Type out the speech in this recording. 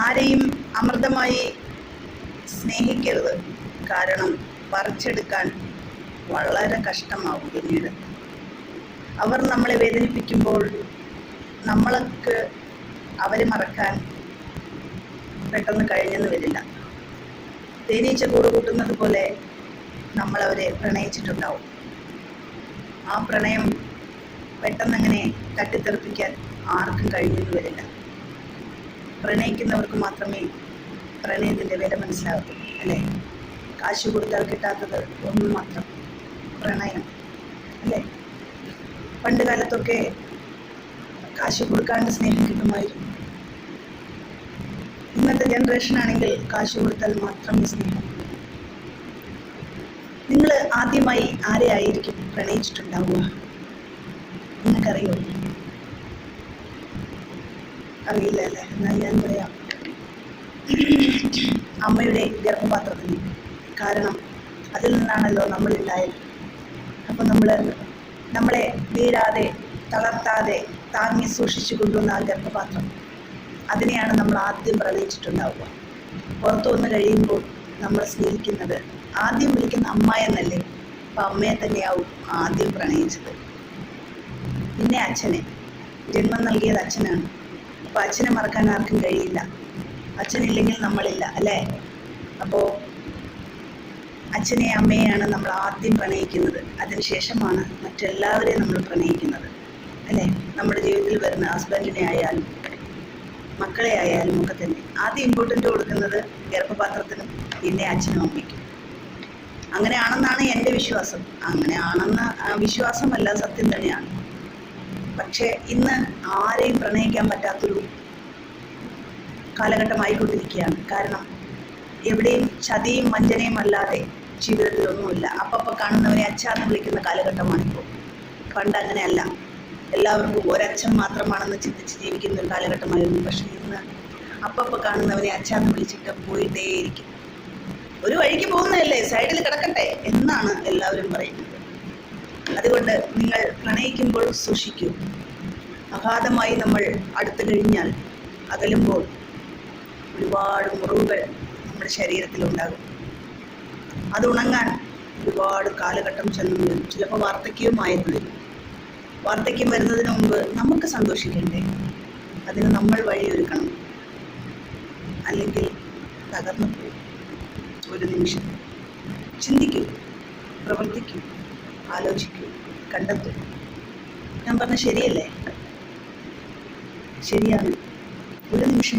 ആരെയും അമൃതമായി സ്നേഹിക്കരുത്. കാരണം പറിച്ചെടുക്കാൻ വളരെ കഷ്ടമാവും പിന്നീട്. അവർ നമ്മളെ വേദനിപ്പിക്കുമ്പോൾ നമ്മൾക്ക് അവരെ മറക്കാൻ പെട്ടെന്ന് കഴിഞ്ഞെന്ന് വരില്ല. തേനീച്ച കൂട് കൂട്ടുന്നത് പോലെ നമ്മളവരെ പ്രണയിച്ചിട്ടുണ്ടാവും. ആ പ്രണയം പെട്ടെന്നങ്ങനെ തട്ടിത്തെറിപ്പിക്കാൻ ആർക്കും കഴിഞ്ഞെന്ന് വരില്ല. പ്രണയിക്കുന്നവർക്ക് മാത്രമേ പ്രണയത്തിൻ്റെ വില മനസ്സിലാകൂ, അല്ലേ? കാശ് കൊടുത്താൽ കിട്ടാത്തത് ഒന്ന് മാത്രം, പ്രണയം, അല്ലേ? പണ്ട് കാലത്തൊക്കെ കാശ് കൊടുക്കാണ്ട് സ്നേഹം കിട്ടുമായിരുന്നു. ഇന്നത്തെ ജനറേഷനാണെങ്കിൽ കാശ് കൊടുത്താൽ മാത്രമേ സ്നേഹം. നിങ്ങൾ ആദ്യമായി ആരെ ആയിരിക്കും പ്രണയിച്ചിട്ടുണ്ടാവുക? നിങ്ങൾക്കറിയോ? അറിയില്ല അല്ലേ? എന്നാൽ ഞാൻ പറയാം. അമ്മയുടെ ഗർഭപാത്രത്തിന്. കാരണം അതിൽ നിന്നാണല്ലോ നമ്മളുണ്ടായത്. അപ്പം നമ്മളെ വീഴാതെ തളർത്താതെ താങ്ങി സൂക്ഷിച്ചു കൊണ്ടുവന്ന ആ ഗർഭപാത്രം, അതിനെയാണ് നമ്മൾ ആദ്യം പ്രണയിച്ചിട്ടുണ്ടാവുക. പുറത്തു വന്ന് കഴിയുമ്പോൾ നമ്മൾ സ്നേഹിക്കുന്നത് ആദ്യം വിളിക്കുന്ന അമ്മ എന്നല്ലേ? അപ്പം അമ്മയെ തന്നെയാവും ആദ്യം പ്രണയിച്ചത്. പിന്നെ അച്ഛനെ. ജന്മം നൽകിയത് അച്ഛനാണ്. അപ്പോൾ അച്ഛനെ മറക്കാൻ ആർക്കും കഴിയില്ല. അച്ഛനില്ലെങ്കിൽ നമ്മളില്ല, അല്ലേ? അപ്പോൾ അച്ഛനെ അമ്മയെയാണ് നമ്മൾ ആദ്യം പ്രണയിക്കുന്നത്. അതിനുശേഷമാണ് മറ്റെല്ലാവരെയും നമ്മൾ പ്രണയിക്കുന്നത്, അല്ലേ? നമ്മുടെ ജീവിതത്തിൽ വരുന്ന ഹസ്ബൻഡിനെ ആയാലും മക്കളെ ആയാലും ഒക്കെ തന്നെ ആദ്യം ഇമ്പോർട്ടൻ്റ് കൊടുക്കുന്നത് ഗർഭപാത്രത്തിനും പിന്നെ അച്ഛനും അമ്മയ്ക്കും. അങ്ങനെയാണെന്നാണ് എൻ്റെ വിശ്വാസം. അങ്ങനെയാണെന്ന വിശ്വാസമല്ല, സത്യം തന്നെയാണ്. പക്ഷേ ഇന്ന് ആരെയും പ്രണയിക്കാൻ പറ്റാത്തൊരു കാലഘട്ടമായിക്കൊണ്ടിരിക്കുകയാണ്. കാരണം എവിടെയും ചതിയും വഞ്ചനയും അല്ലാതെ ജീവിതത്തിലൊന്നുമില്ല. അപ്പം കാണുന്നവരെ അച്ഛാന്ന് വിളിക്കുന്ന കാലഘട്ടമാണിപ്പോൾ. പണ്ട് അങ്ങനെയല്ല. എല്ലാവർക്കും ഒരച്ഛൻ മാത്രമാണെന്ന് ചിന്തിച്ച് ജീവിക്കുന്ന ഒരു കാലഘട്ടമായിരുന്നു. പക്ഷേ ഇന്ന് അപ്പം കാണുന്നവരെ അച്ഛാന്ന് വിളിച്ചിട്ട് പോയിട്ടേയിരിക്കും. ഒരു വഴിക്ക് പോകുന്നതല്ലേ, സൈഡിൽ കിടക്കട്ടെ എന്നാണ് എല്ലാവരും പറയുന്നത്. അതുകൊണ്ട് നിങ്ങൾ പ്രണയിക്കുമ്പോൾ സൂക്ഷിക്കൂ. അഗാധമായി നമ്മൾ അടുത്തു കഴിഞ്ഞാൽ, അകലുമ്പോൾ ഒരുപാട് മുറിവുകൾ നമ്മുടെ ശരീരത്തിലുണ്ടാകും. അത് ഉണങ്ങാൻ ഒരുപാട് കാലഘട്ടം ചെന്നു വരും. ചിലപ്പോൾ വാർദ്ധക്യവുമായിരുന്നു വരും. വാർദ്ധക്യം വരുന്നതിന് മുമ്പ് നമുക്ക് സന്തോഷിക്കണ്ടേ? അതിന് നമ്മൾ വഴിയൊരുക്കണം. അല്ലെങ്കിൽ തകർന്നു പോകും. ഒരു നിമിഷം ചിന്തിക്കൂ, പ്രവർത്തിക്കൂ, ആലോചിക്കൂ, കണ്ടെത്തൂ. ഞാൻ പറഞ്ഞ ശരിയല്ലേ? ശരിയാണ്. ഒരു നിമിഷം